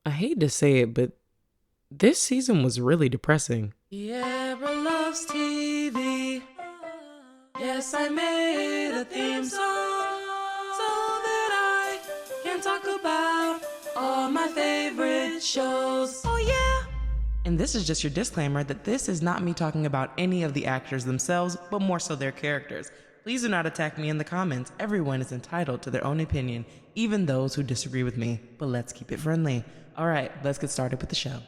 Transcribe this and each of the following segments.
I hate to say it, but this season was really depressing. Sierra loves TV. Yes, I made a theme song so that I can talk about all my favorite shows. Oh yeah! And this is just your disclaimer that this is not me talking about any of the actors themselves, but more so their characters. Please do not attack me in the comments. Everyone is entitled to their own opinion, even those who disagree with me. But let's keep it friendly. Alright, let's get started with the show.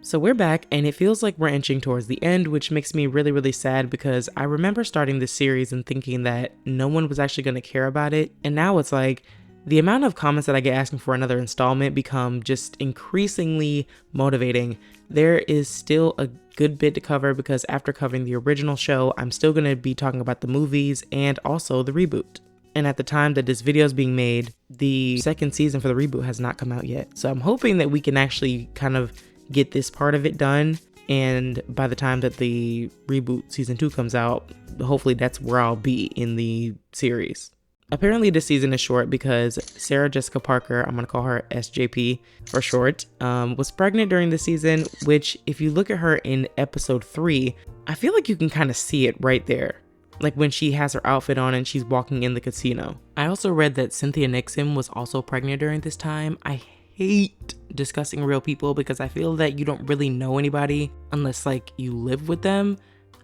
So we're back, and it feels like we're inching towards the end, which makes me really, really sad because I remember starting this series and thinking that no one was actually going to care about it. And now it's like the amount of comments that I get asking for another installment become just increasingly motivating. There is still a good bit to cover because after covering the original show, I'm still going to be talking about the movies and also the reboot. And at the time that this video is being made, the second season for the reboot has not come out yet. So I'm hoping that we can actually kind of get this part of it done, and by the time that the reboot season 2 comes out, hopefully that's where I'll be in the series. Apparently this season is short because Sarah Jessica Parker, I'm gonna call her SJP for short, was pregnant during the season, which if you look at her in episode 3, I feel like you can kind of see it right there. Like when she has her outfit on and she's walking in the casino. I also read that Cynthia Nixon was also pregnant during this time. I hate discussing real people because I feel that you don't really know anybody unless like you live with them.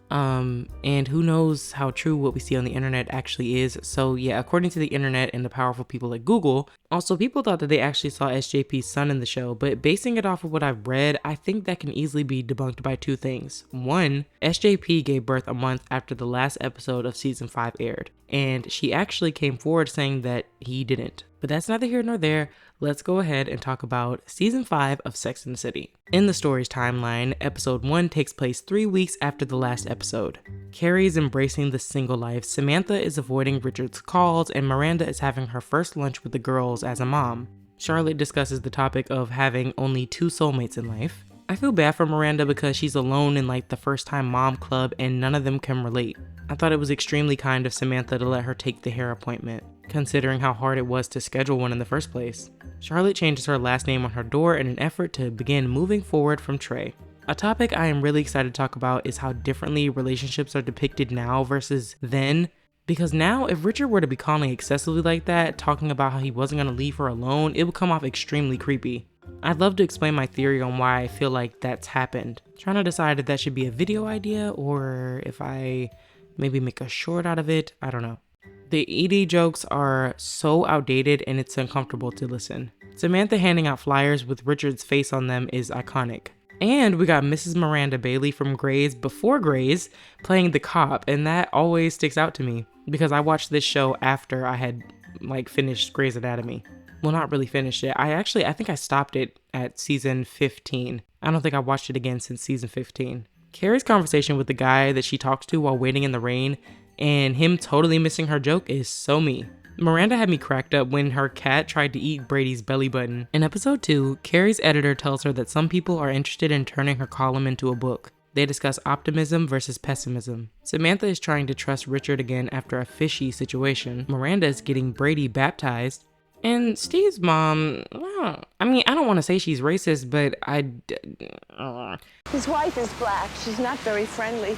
And who knows how true what we see on the internet actually is. So yeah, according to the internet and the powerful people at Google, also people thought that they actually saw SJP's son in the show, but basing it off of what I've read, I think that can easily be debunked by two things. One, SJP gave birth a month after the last episode of season 5 aired, and she actually came forward saying that he didn't. But that's neither here nor there. Let's go ahead and talk about season 5 of Sex and the City. In the story's timeline, episode 1 takes place 3 weeks after the last episode. Carrie is embracing the single life, Samantha is avoiding Richard's calls, and Miranda is having her first lunch with the girls as a mom. Charlotte discusses the topic of having only 2 soulmates in life. I feel bad for Miranda because she's alone in like the first time mom club and none of them can relate. I thought it was extremely kind of Samantha to let her take the hair appointment, considering how hard it was to schedule one in the first place. Charlotte changes her last name on her door in an effort to begin moving forward from Trey. A topic I am really excited to talk about is how differently relationships are depicted now versus then. Because now, if Richard were to be calling excessively like that, talking about how he wasn't going to leave her alone, it would come off extremely creepy. I'd love to explain my theory on why I feel like that's happened. Trying to decide if that should be a video idea or if I maybe make a short out of it, I don't know. The ED jokes are so outdated and it's uncomfortable to listen. Samantha handing out flyers with Richard's face on them is iconic. And we got Mrs. Miranda Bailey from Grey's Before Grey's playing the cop, and that always sticks out to me because I watched this show after I had like finished Grey's Anatomy. Well, not really finished it. I think I stopped it at season 15. I don't think I watched it again since season 15. Carrie's conversation with the guy that she talks to while waiting in the rain and him totally missing her joke is so me. Miranda had me cracked up when her cat tried to eat Brady's belly button. In episode 2, Carrie's editor tells her that some people are interested in turning her column into a book. They discuss optimism versus pessimism. Samantha is trying to trust Richard again after a fishy situation. Miranda is getting Brady baptized. And Steve's mom, well, I don't want to say she's racist, but His wife is black. She's not very friendly.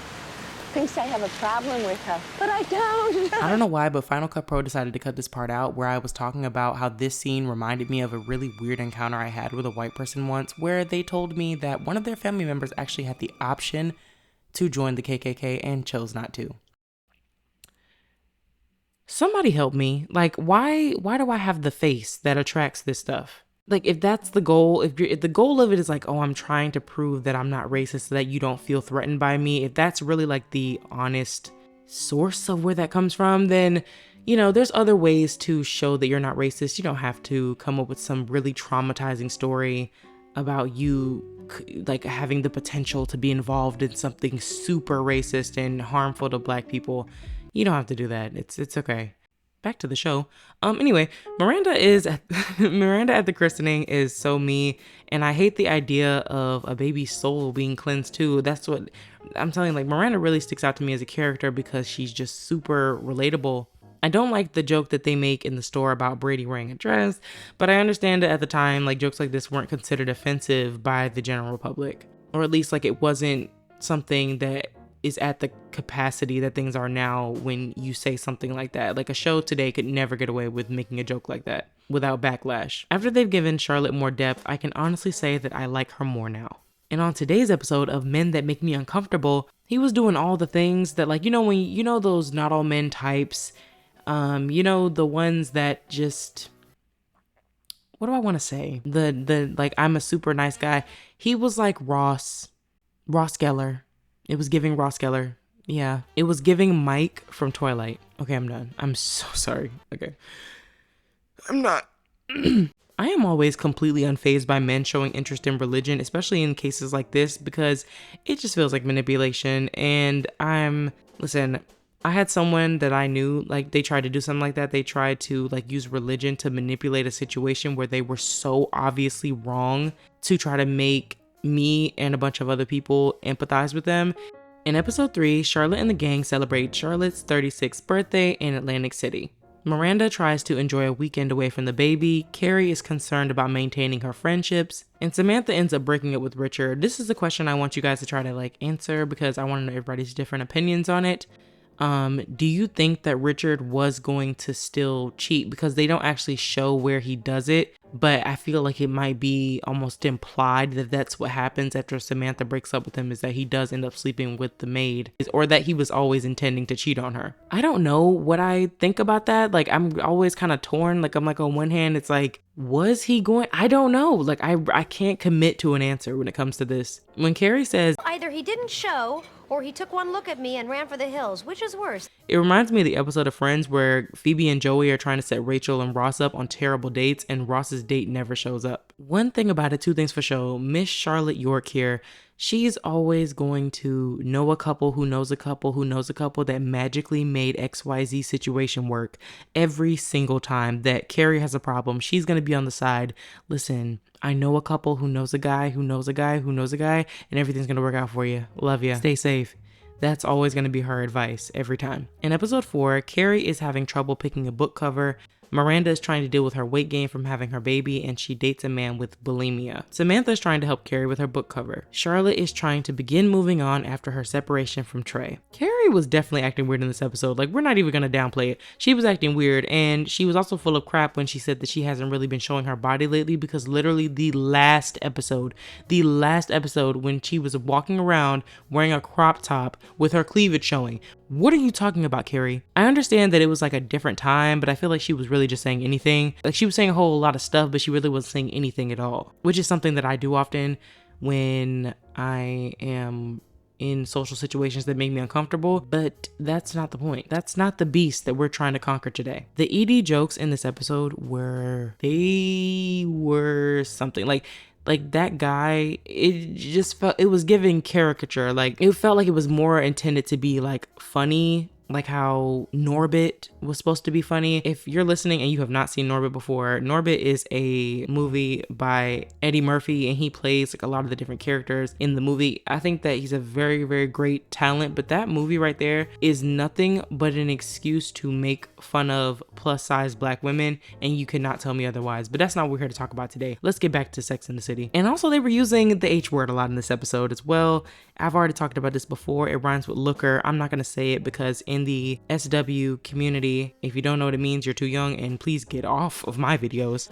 Thinks I have a problem with her, but I don't. I don't know why, but Final Cut Pro decided to cut this part out where I was talking about how this scene reminded me of a really weird encounter I had with a white person once where they told me that one of their family members actually had the option to join the KKK and chose not to. Somebody help me. Like, why do I have the face that attracts this stuff? Like, if that's the goal, if the goal of it is like, oh, I'm trying to prove that I'm not racist so that you don't feel threatened by me, if that's really like the honest source of where that comes from, then, there's other ways to show that you're not racist. You don't have to come up with some really traumatizing story about you like having the potential to be involved in something super racist and harmful to black people. You don't have to do that. It's okay. Back to the show. Anyway, Miranda at the christening is so me, and I hate the idea of a baby's soul being cleansed too. That's what I'm telling you, like Miranda really sticks out to me as a character because she's just super relatable. I don't like the joke that they make in the store about Brady wearing a dress, but I understand that at the time, like, jokes like this weren't considered offensive by the general public, or at least like it wasn't something that is at the capacity that things are now when you say something like that. Like, a show today could never get away with making a joke like that without backlash. After they've given Charlotte more depth, I can honestly say that I like her more now. And on today's episode of Men That Make Me Uncomfortable, he was doing all the things that, like, when those not all men types, the ones that just, what do I want to say? The like, I'm a super nice guy. He was like Ross Geller. It was giving Ross Geller. Yeah. It was giving Mike from Twilight. Okay, I'm done. I'm so sorry. Okay. I'm not. I am always completely unfazed by men showing interest in religion, especially in cases like this, because it just feels like manipulation. And listen, I had someone that I knew, like, they tried to do something like that. They tried to, like, use religion to manipulate a situation where they were so obviously wrong to try to make me and a bunch of other people empathize with them. In episode 3, Charlotte and the gang celebrate Charlotte's 36th birthday in Atlantic City. Miranda tries to enjoy a weekend away from the baby, Carrie is concerned about maintaining her friendships, and Samantha ends up breaking up with Richard. This is a question I want you guys to try to, like, answer, because I want to know everybody's different opinions on it. Do you think that Richard was going to still cheat? Because they don't actually show where he does it, but I feel like it might be almost implied that that's what happens after Samantha breaks up with him, is that he does end up sleeping with the maid, or that he was always intending to cheat on her. I don't know what I think about that. Like, I'm always kind of torn. Like, I'm like, on one hand, it's like, was he going? I don't know. Like, I can't commit to an answer when it comes to this. When Carrie says, either he didn't show, or he took one look at me and ran for the hills. Which is worse? It reminds me of the episode of Friends where Phoebe and Joey are trying to set Rachel and Ross up on terrible dates, and Ross's date never shows up. One thing about it, two things for sure. Miss Charlotte York here, she's always going to know a couple who knows a couple who knows a couple that magically made XYZ situation work. Every single time that Carrie has a problem, she's going to be on the side. Listen, I know a couple who knows a guy who knows a guy who knows a guy, and everything's going to work out for you. Love ya. Stay safe. That's always going to be her advice every time. In episode 4, Carrie is having trouble picking a book cover. Miranda is trying to deal with her weight gain from having her baby, and she dates a man with bulimia. Samantha is trying to help Carrie with her book cover. Charlotte is trying to begin moving on after her separation from Trey. Carrie was definitely acting weird in this episode. Like, we're not even going to downplay it. She was acting weird, and she was also full of crap when she said that she hasn't really been showing her body lately, because literally the last episode when she was walking around wearing a crop top with her cleavage showing. What are you talking about, Carrie? I understand that it was like a different time, but I feel like she was really just saying anything. Like, she was saying a whole lot of stuff, but she really wasn't saying anything at all, which is something that I do often when I am in social situations that make me uncomfortable, but that's not the point. That's not the beast that we're trying to conquer today. The ED jokes in this episode were something. Like that guy, it just felt, it was giving caricature. Like, it felt like it was more intended to be like funny, like how Norbit was supposed to be funny. If you're listening and you have not seen Norbit before, Norbit is a movie by Eddie Murphy, and he plays like a lot of the different characters in the movie. I think that he's a very, very great talent, but that movie right there is nothing but an excuse to make fun of plus size black women, and you cannot tell me otherwise. But that's not what we're here to talk about today. Let's get back to Sex in the City. And also, they were using the H word a lot in this episode as well. I've already talked about this before. It rhymes with looker. I'm not going to say it because in the SW community, if you don't know what it means, you're too young, and please get off of my videos.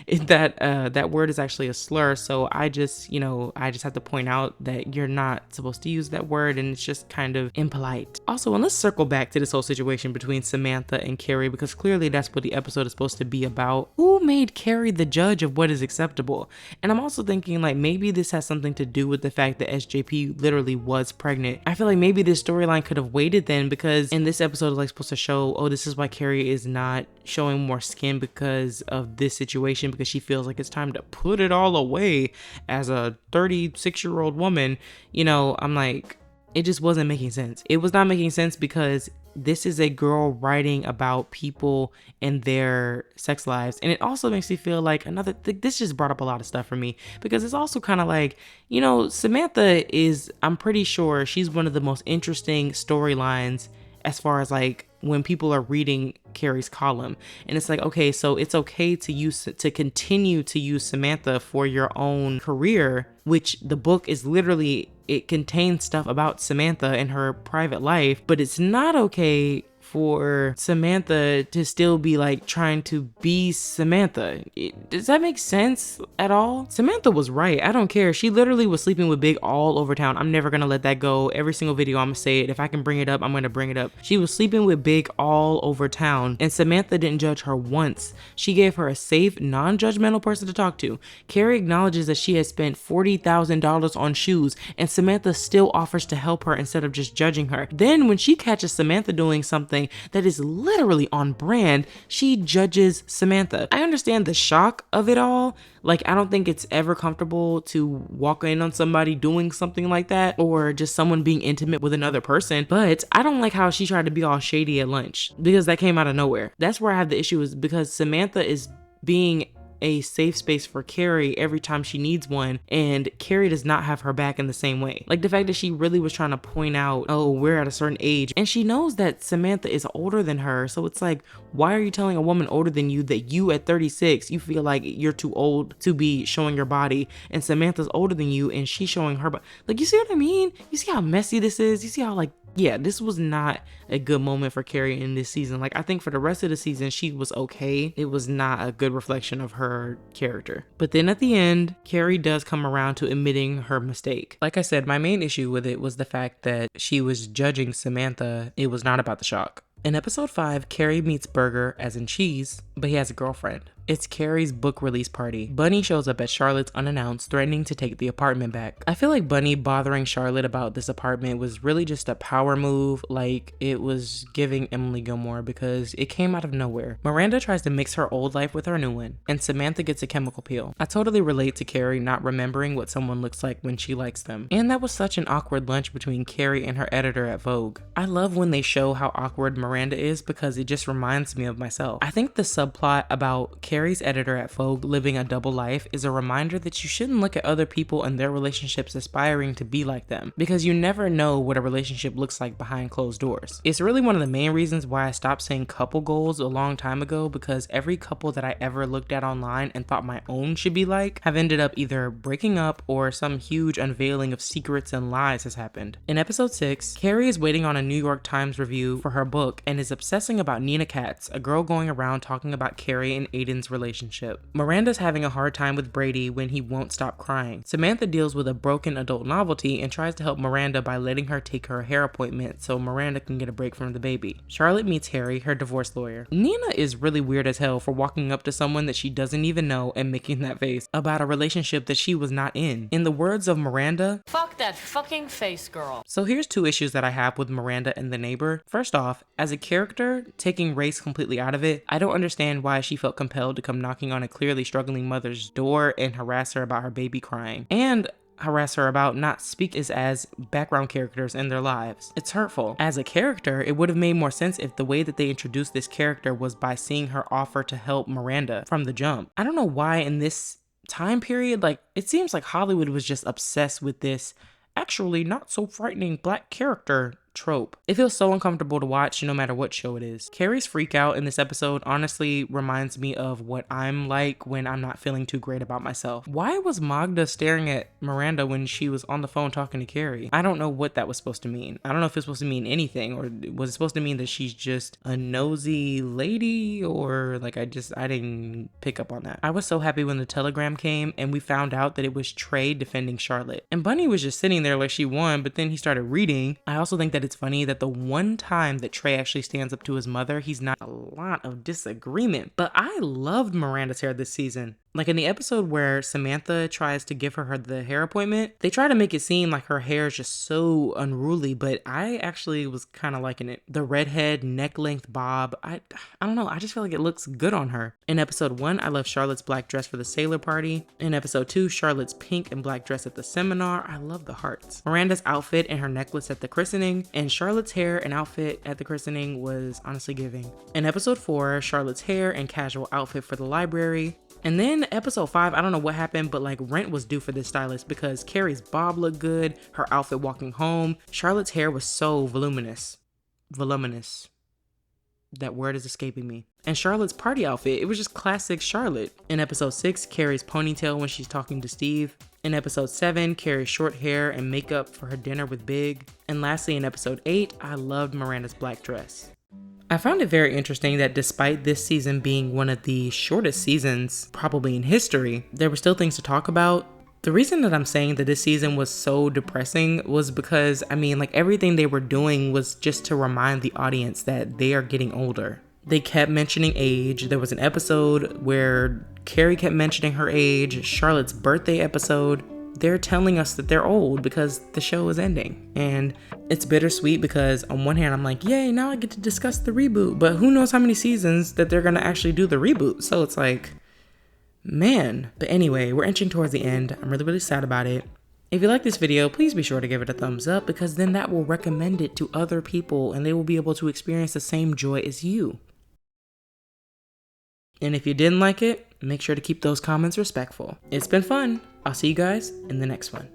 That word is actually a slur. So I just have to point out that you're not supposed to use that word, and it's just kind of impolite. Also, and let's circle back to this whole situation between Samantha and Carrie, because clearly that's what the episode is supposed to be about. Who made Carrie the judge of what is acceptable? And I'm also thinking, like, maybe this has something to do with the fact that SJP literally was pregnant. I feel like maybe this storyline could have waited then, because in this episode is like supposed to show, oh, this is why Carrie is not showing more skin because of this situation, because she feels like it's time to put it all away as a 36-year-old woman. I'm like, it just wasn't making sense. It was not making sense, because this is a girl writing about people and their sex lives. And it also makes me feel like this just brought up a lot of stuff for me, because it's also kind of like, Samantha is, I'm pretty sure she's one of the most interesting storylines as far as like when people are reading Carrie's column. And it's like, okay, so it's okay to continue to use Samantha for your own career, which the book is literally, it contains stuff about Samantha and her private life, but it's not okay for Samantha to still be like trying to be Samantha. Does that make sense at all? Samantha was right. I don't care. She literally was sleeping with Big all over town. I'm never gonna let that go. Every single video I'm gonna say it. If I can bring it up, I'm gonna bring it up. She was sleeping with Big all over town, and Samantha didn't judge her once. She gave her a safe, non-judgmental person to talk to. Carrie acknowledges that she has spent $40,000 on shoes, and Samantha still offers to help her instead of just judging her. Then when she catches Samantha doing something that is literally on brand, she judges Samantha. I understand the shock of it all. Like, I don't think it's ever comfortable to walk in on somebody doing something like that, or just someone being intimate with another person. But I don't like how she tried to be all shady at lunch, because that came out of nowhere. That's where I have the issue, is because Samantha is being a safe space for Carrie every time she needs one, and Carrie does not have her back in the same way. Like the fact that she really was trying to point out, oh, we're at a certain age, and she knows that Samantha is older than her, so it's like, why are you telling a woman older than you that you at 36 you feel like you're too old to be showing your body, and Samantha's older than you and she's showing her body? Like, you see what I mean? You see how messy this is? You see how, like, yeah, this was not a good moment for Carrie in this season. Like, I think for the rest of the season, she was okay. It was not a good reflection of her character. But then at the end, Carrie does come around to admitting her mistake. Like I said, my main issue with it was the fact that she was judging Samantha. It was not about the shock. In episode 5, Carrie meets Burger, as in cheese, but he has a girlfriend. It's Carrie's book release party. Bunny shows up at Charlotte's unannounced, threatening to take the apartment back. I feel like Bunny bothering Charlotte about this apartment was really just a power move, like it was giving Emily Gilmore, because it came out of nowhere. Miranda tries to mix her old life with her new one, and Samantha gets a chemical peel. I totally relate to Carrie not remembering what someone looks like when she likes them. And that was such an awkward lunch between Carrie and her editor at Vogue. I love when they show how awkward Miranda is, because it just reminds me of myself. I think the subplot about Carrie's editor at Vogue living a double life is a reminder that you shouldn't look at other people and their relationships aspiring to be like them, because you never know what a relationship looks like behind closed doors. It's really one of the main reasons why I stopped saying couple goals a long time ago, because every couple that I ever looked at online and thought my own should be like have ended up either breaking up or some huge unveiling of secrets and lies has happened. In episode 6, Carrie is waiting on a New York Times review for her book and is obsessing about Nina Katz, a girl going around talking about Carrie and Aiden's relationship. Miranda's having a hard time with Brady when he won't stop crying. Samantha deals with a broken adult novelty and tries to help Miranda by letting her take her hair appointment so Miranda can get a break from the baby. Charlotte meets Harry, her divorce lawyer. Nina is really weird as hell for walking up to someone that she doesn't even know and making that face about a relationship that she was not in. In the words of Miranda, Fuck that fucking face, girl. so here's two issues that I have with Miranda and the neighbor. First off, as a character, taking race completely out of it, I don't understand why she felt compelled to come knocking on a clearly struggling mother's door and harass her about her baby crying, and harass her about not speaking as background characters in their lives. It's hurtful. As a character, it would have made more sense if the way that they introduced this character was by seeing her offer to help Miranda from the jump. I don't know why in this time period, like, it seems like Hollywood was just obsessed with this actually not so frightening black character trope. It feels so uncomfortable to watch no matter what show it is. Carrie's freak out in this episode honestly reminds me of what I'm like when I'm not feeling too great about myself. Why was Magda staring at Miranda when she was on the phone talking to Carrie? I don't know what that was supposed to mean. I don't know if it's supposed to mean anything, or was it supposed to mean that she's just a nosy lady, or like I didn't pick up on that. I was so happy when the telegram came and we found out that it was Trey defending Charlotte. And Bunny was just sitting there like she won, but then he started reading. I also think that it's funny that the one time that Trey actually stands up to his mother, he's not a lot of disagreement. But I loved Miranda's hair this season. Like in the episode where Samantha tries to give her the hair appointment, they try to make it seem like her hair is just so unruly, but I actually was kind of liking it. The redhead neck length bob, I don't know, I just feel like it looks good on her. In episode 1, I love Charlotte's black dress for the sailor party. In episode 2, Charlotte's pink and black dress at the seminar. I love the hearts. Miranda's outfit and her necklace at the christening, and Charlotte's hair and outfit at the christening was honestly giving. In episode 4, Charlotte's hair and casual outfit for the library. And then episode 5, I don't know what happened, but like rent was due for this stylist because Carrie's bob looked good, her outfit walking home. Charlotte's hair was so voluminous. voluminous. That word is escaping me. And Charlotte's party outfit, it was just classic Charlotte. In episode 6, Carrie's ponytail when she's talking to Steve. In episode 7, Carrie's short hair and makeup for her dinner with Big. And lastly, in episode 8, I loved Miranda's black dress. I found it very interesting that despite this season being one of the shortest seasons probably in history, there were still things to talk about. The reason that I'm saying that this season was so depressing was because, everything they were doing was just to remind the audience that they are getting older. They kept mentioning age. There was an episode where Carrie kept mentioning her age, Charlotte's birthday episode. They're telling us that they're old because the show is ending. And it's bittersweet because on one hand, I'm like, yay, now I get to discuss the reboot. But who knows how many seasons that they're going to actually do the reboot. So it's like, man. But anyway, we're inching towards the end. I'm really, really sad about it. If you like this video, please be sure to give it a thumbs up because then that will recommend it to other people and they will be able to experience the same joy as you. And if you didn't like it, make sure to keep those comments respectful. It's been fun. I'll see you guys in the next one.